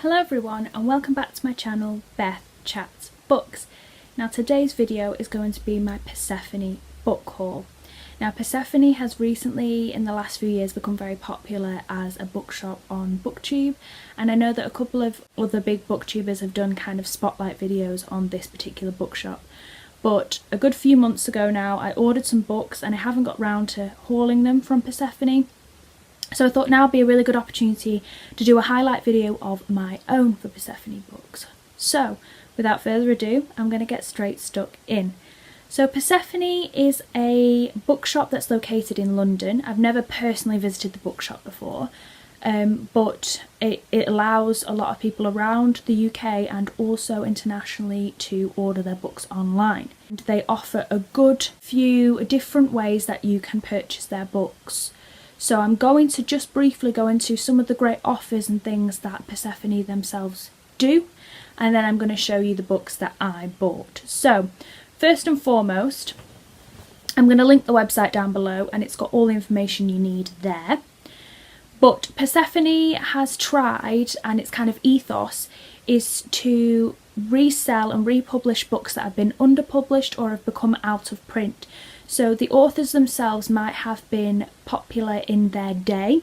Hello everyone and welcome back to my channel Beth Chats Books. Now today's video is going to be my Persephone book haul. Now Persephone has recently in the last few years become very popular as a bookshop on BookTube, and I know that a couple of other big booktubers have done kind of spotlight videos on this particular bookshop. But a good few months ago now I ordered some books and I haven't got round to hauling them from Persephone. So I thought now would be a really good opportunity to do a highlight video of my own for Persephone books. So without further ado, I'm going to get straight stuck in. So Persephone is a bookshop that's located in London. I've never personally visited the bookshop before, but it allows a lot of people around the UK and also internationally to order their books online. And they offer a good few different ways that you can purchase their books. So I'm going to just briefly go into some of the great offers and things that Persephone themselves do, and then I'm going to show you the books that I bought. So first and foremost, I'm going to link the website down below and it's got all the information you need there. But Persephone has tried, and its kind of ethos is to resell and republish books that have been underpublished or have become out of print. So the authors themselves might have been popular in their day,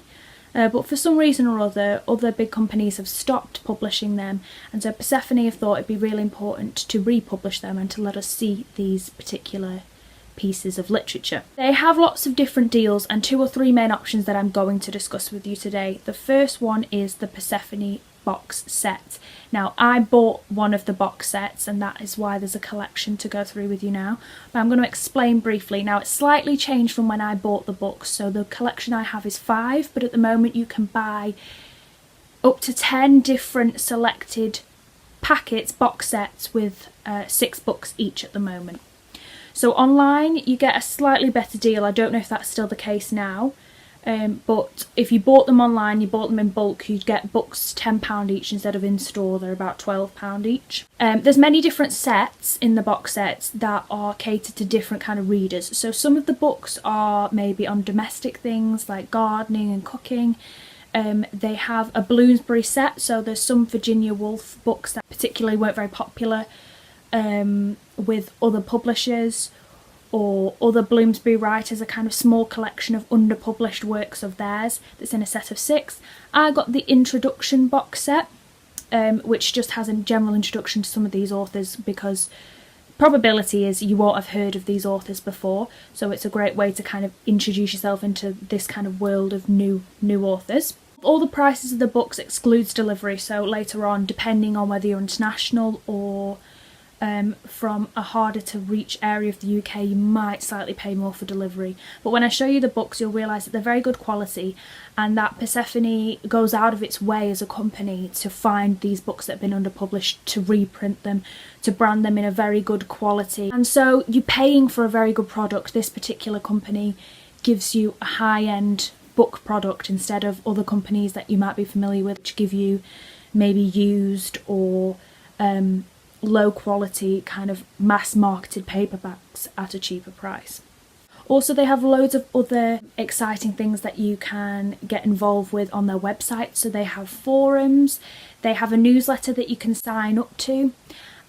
but for some reason or other big companies have stopped publishing them, and so Persephone have thought it'd be really important to republish them and to let us see these particular pieces of literature. They have lots of different deals and 2 or 3 main options that I'm going to discuss with you today. The first one is the Persephone box set. Now I bought one of the box sets and that is why there's a collection to go through with you now, but I'm going to explain briefly. Now it's slightly changed from when I bought the books, so the collection I have is 5, but at the moment you can buy up to 10 different selected packets, box sets with 6 books each at the moment. So online you get a slightly better deal. I don't know if that's still the case now, but if you bought them online, you bought them in bulk, you'd get books £10 each instead of in store they're about £12 each. There's many different sets in the box sets that are catered to different kind of readers. So some of the books are maybe on domestic things like gardening and cooking. They have a Bloomsbury set, so there's some Virginia Woolf books that particularly weren't very popular with other publishers or other Bloomsbury writers, a kind of small collection of underpublished works of theirs that's in a set of 6. I got the introduction box set, which just has a general introduction to some of these authors, because probability is you won't have heard of these authors before, so it's a great way to kind of introduce yourself into this kind of world of new authors. All the prices of the books excludes delivery, so later on, depending on whether you're international or from a harder to reach area of the UK, you might slightly pay more for delivery. But when I show you the books, you'll realise that they're very good quality, and that Persephone goes out of its way as a company to find these books that have been underpublished, to reprint them, to brand them in a very good quality. And so you're paying for a very good product. This particular company gives you a high-end book product instead of other companies that you might be familiar with, which give you maybe used or low quality kind of mass marketed paperbacks at a cheaper price. Also, they have loads of other exciting things that you can get involved with on their website. So they have forums, they have a newsletter that you can sign up to,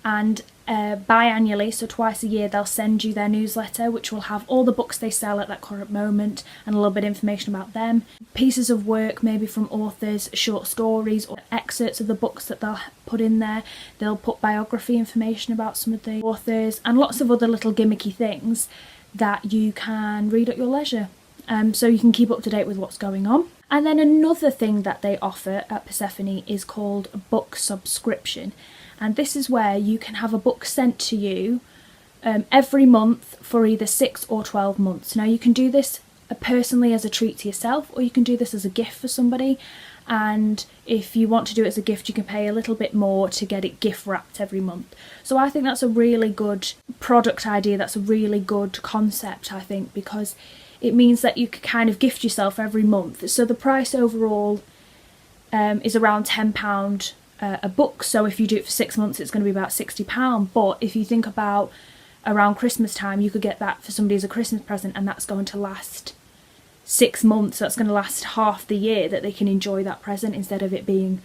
and biannually, so twice a year, they'll send you their newsletter, which will have all the books they sell at that current moment and a little bit of information about them, pieces of work maybe from authors, short stories or excerpts of the books that they'll put in there. They'll put biography information about some of the authors and lots of other little gimmicky things that you can read at your leisure, so you can keep up to date with what's going on. And then another thing that they offer at Persephone is called a book subscription. And this is where you can have a book sent to you every month for either 6 or 12 months. Now you can do this personally as a treat to yourself, or you can do this as a gift for somebody. And if you want to do it as a gift, you can pay a little bit more to get it gift wrapped every month. So I think that's a really good product idea. That's a really good concept, I think, because it means that you can kind of gift yourself every month. So the price overall is around £10 a book, so if you do it for 6 months it's going to be about £60, but if you think about around Christmas time, you could get that for somebody as a Christmas present, and that's going to last 6 months, so that's going to last half the year that they can enjoy that present, instead of it being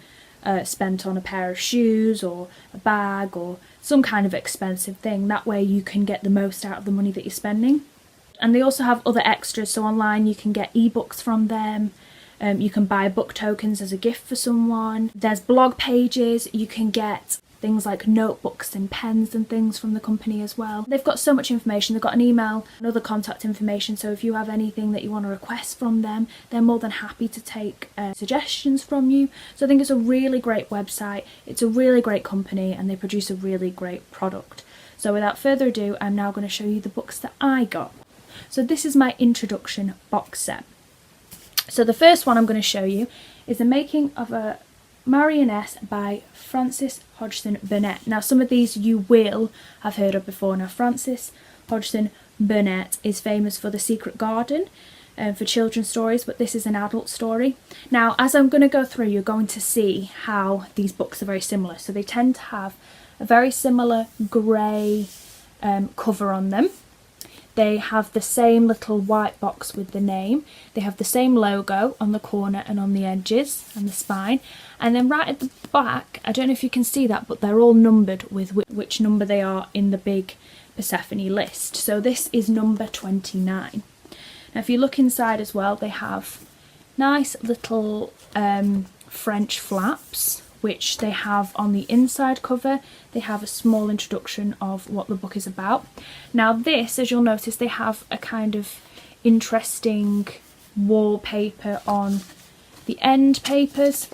spent on a pair of shoes or a bag or some kind of expensive thing. That way you can get the most out of the money that you're spending. And they also have other extras, so online you can get ebooks from them. You can buy book tokens as a gift for someone. There's blog pages. You can get things like notebooks and pens and things from the company as well. They've got so much information. They've got an email and other contact information, so if you have anything that you want to request from them, they're more than happy to take suggestions from you. So I think it's a really great website, it's a really great company, and they produce a really great product. So without further ado, I'm now going to show you the books that I got. So this is my introduction box set. So the first one I'm going to show you is The Making of a Marioness by Frances Hodgson Burnett. Now some of these you will have heard of before. Now Frances Hodgson Burnett is famous for The Secret Garden for children's stories, but this is an adult story. Now as I'm going to go through, you're going to see how these books are very similar. So they tend to have a very similar grey cover on them. They have the same little white box with the name. They have the same logo on the corner and on the edges and the spine. And then right at the back, I don't know if you can see that, but they're all numbered with which number they are in the big Persephone list. So this is number 29. Now if you look inside as well, they have nice little French flaps, which they have on the inside cover. They have a small introduction of what the book is about. Now this, as you'll notice, they have a kind of interesting wallpaper on the end papers.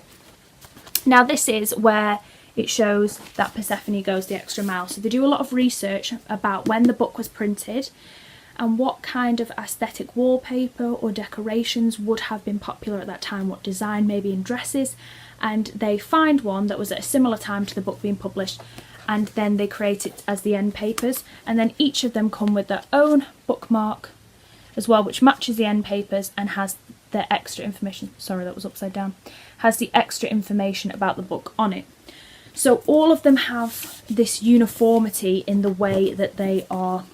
Now this is where it shows that Persephone goes the extra mile. So they do a lot of research about when the book was printed and what kind of aesthetic wallpaper or decorations would have been popular at that time, what design maybe in dresses, and they find one that was at a similar time to the book being published, and then they create it as the end papers, and then each of them come with their own bookmark as well, which matches the end papers and has the extra information, sorry that was upside down, has the extra information about the book on it. So all of them have this uniformity in the way that they are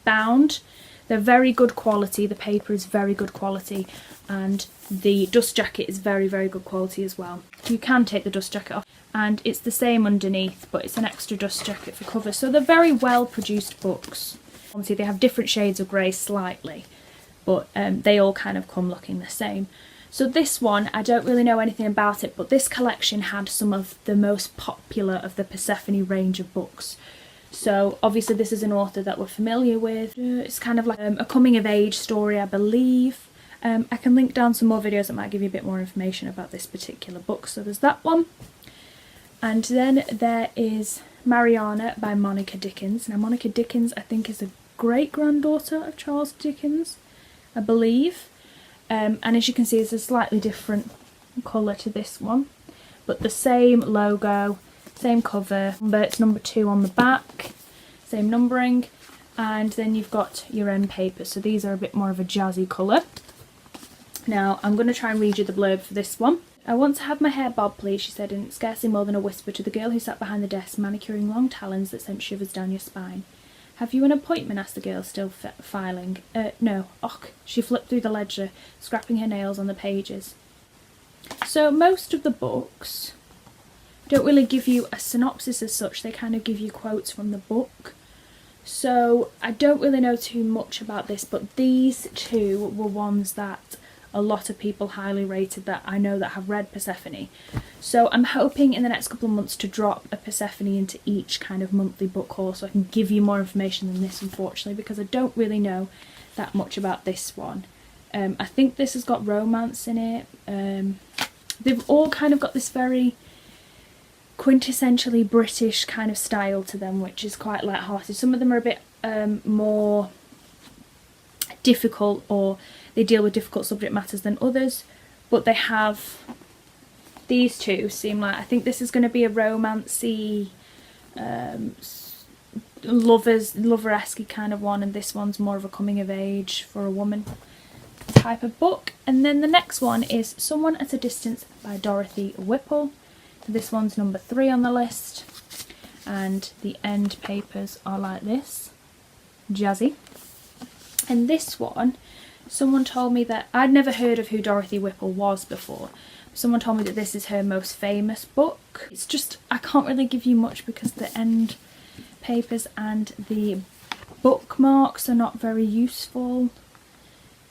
bound. They're very good quality, the paper is very good quality, and the dust jacket is very, very good quality as well. You can take the dust jacket off, and it's the same underneath, but it's an extra dust jacket for cover. So they're very well produced books. Obviously they have different shades of grey slightly, but they all kind of come looking the same. So this one, I don't really know anything about it, but this collection had some of the most popular of the Persephone range of books. So obviously this is an author that we're familiar with. It's kind of like a coming of age story, I believe. I can link down some more videos that might give you a bit more information about this particular book. So there's that one. And then there is Mariana by Monica Dickens. Now Monica Dickens I think is a great-granddaughter of Charles Dickens, I believe. And as you can see, it's a slightly different colour to this one, but the same logo, same cover, but it's number 2 on the back, same numbering, and then you've got your end papers. So these are a bit more of a jazzy colour. Now I'm going to try and read you the blurb for this one. "I want to have my hair bobbed, please," she said, in scarcely more than a whisper to the girl who sat behind the desk, manicuring long talons that sent shivers down your spine. "Have you an appointment?" asked the girl, still filing. No. Och. She flipped through the ledger, scrapping her nails on the pages. So most of the books don't really give you a synopsis as such, they kind of give you quotes from the book. So I don't really know too much about this, but these two were ones that a lot of people highly rated that I know that have read Persephone. So I'm hoping in the next couple of months to drop a Persephone into each kind of monthly book haul, so I can give you more information than this, unfortunately, because I don't really know that much about this one. I think this has got romance in it. They've all kind of got this very quintessentially British kind of style to them, which is quite light-hearted. Some of them are a bit more difficult, or they deal with difficult subject matters than others, but they have, these two seem like, I think this is going to be a romancy, lover-esque kind of one, and this one's more of a coming of age for a woman type of book. And then the next one is Someone at a Distance by Dorothy Whipple. This one's number 3 on the list, and the end papers are like this, jazzy. And this one, someone told me that I'd never heard of who Dorothy Whipple was before, Someone told me that this is her most famous book. It's just, I can't really give you much because the end papers and the bookmarks are not very useful.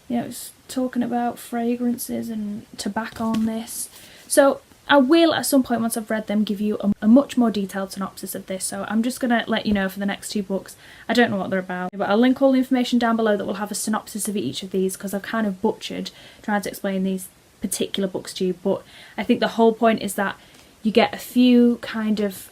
You know, it's talking about fragrances and tobacco on this. So I will at some point, once I've read them, give you a much more detailed synopsis of this. So I'm just going to let you know for the next 2 books. I don't know what they're about, but I'll link all the information down below that will have a synopsis of each of these, because I've kind of butchered trying to explain these particular books to you. But I think the whole point is that you get a few kind of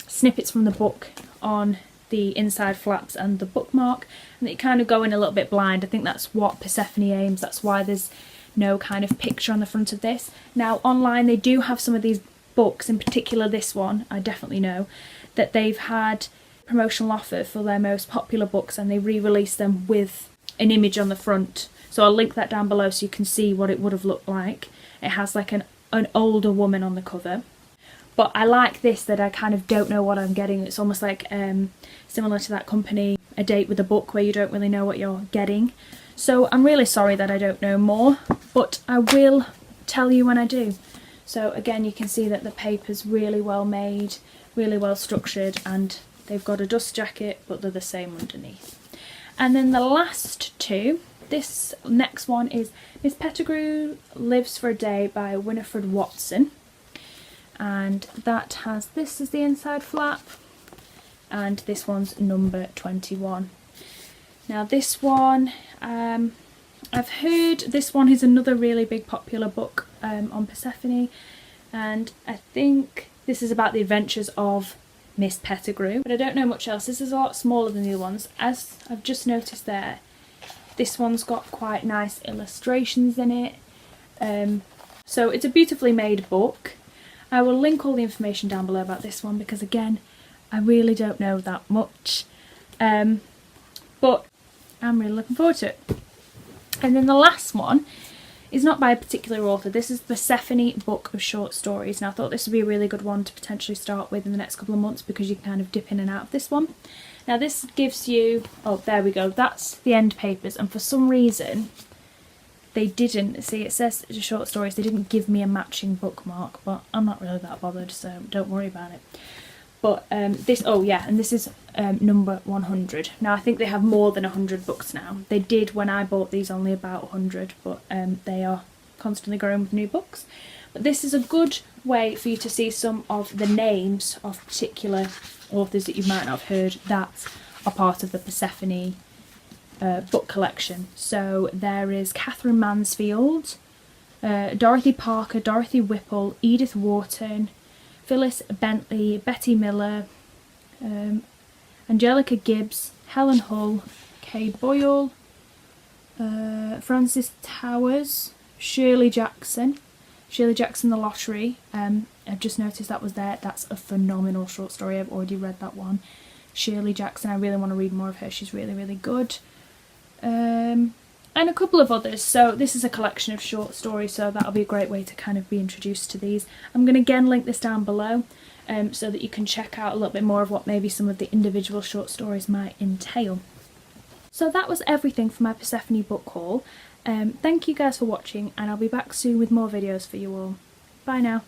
snippets from the book on the inside flaps and the bookmark, and that you kind of go in a little bit blind. I think that's what Persephone aims. That's why there's no kind of picture on the front of this. Now online they do have some of these books, in particular this one, I definitely know that they've had a promotional offer for their most popular books, and they re-released them with an image on the front. So I'll link that down below so you can see what it would have looked like. It has like an older woman on the cover. But I like this, that I kind of don't know what I'm getting. It's almost like similar to that company, A Date with a Book, where you don't really know what you're getting. So I'm really sorry that I don't know more, but I will tell you when I do. So again, you can see that the paper's really well made, really well structured, and they've got a dust jacket, but they're the same underneath. And then the last 2, this next one is Miss Pettigrew Lives for a Day by Winifred Watson. And that has, this is the inside flap, and this one's number 21. Now this one, I've heard this one is another really big popular book on Persephone, and I think this is about the adventures of Miss Pettigrew, but I don't know much else. This is a lot smaller than the other ones. As I've just noticed there, this one's got quite nice illustrations in it. So it's a beautifully made book. I will link all the information down below about this one, because again, I really don't know that much. But I'm really looking forward to it. And then the last one is not by a particular author. This is the Persephone Book of Short Stories. Now I thought this would be a really good one to potentially start with in the next couple of months, because you can kind of dip in and out of this one. Now this gives you, oh there we go, that's the end papers, and for some reason they didn't, see it says short stories, they didn't give me a matching bookmark, but I'm not really that bothered, so don't worry about it. But this, oh yeah, and this is number 100. Now I think they have more than 100 books now. They did when I bought these only about 100, but they are constantly growing with new books. But this is a good way for you to see some of the names of particular authors that you might not have heard that are part of the Persephone book collection. So there is Catherine Mansfield, Dorothy Parker, Dorothy Whipple, Edith Wharton, Phyllis Bentley, Betty Miller, Angelica Gibbs, Helen Hull, Kay Boyle, Frances Towers, Shirley Jackson The Lottery. I've just noticed that was there. That's a phenomenal short story. I've already read that one. Shirley Jackson, I really want to read more of her. She's really, really good. And a couple of others. So this is a collection of short stories, so that'll be a great way to kind of be introduced to these. I'm going to again link this down below so that you can check out a little bit more of what maybe some of the individual short stories might entail. So that was everything for my Persephone book haul. Thank you guys for watching, and I'll be back soon with more videos for you all. Bye now.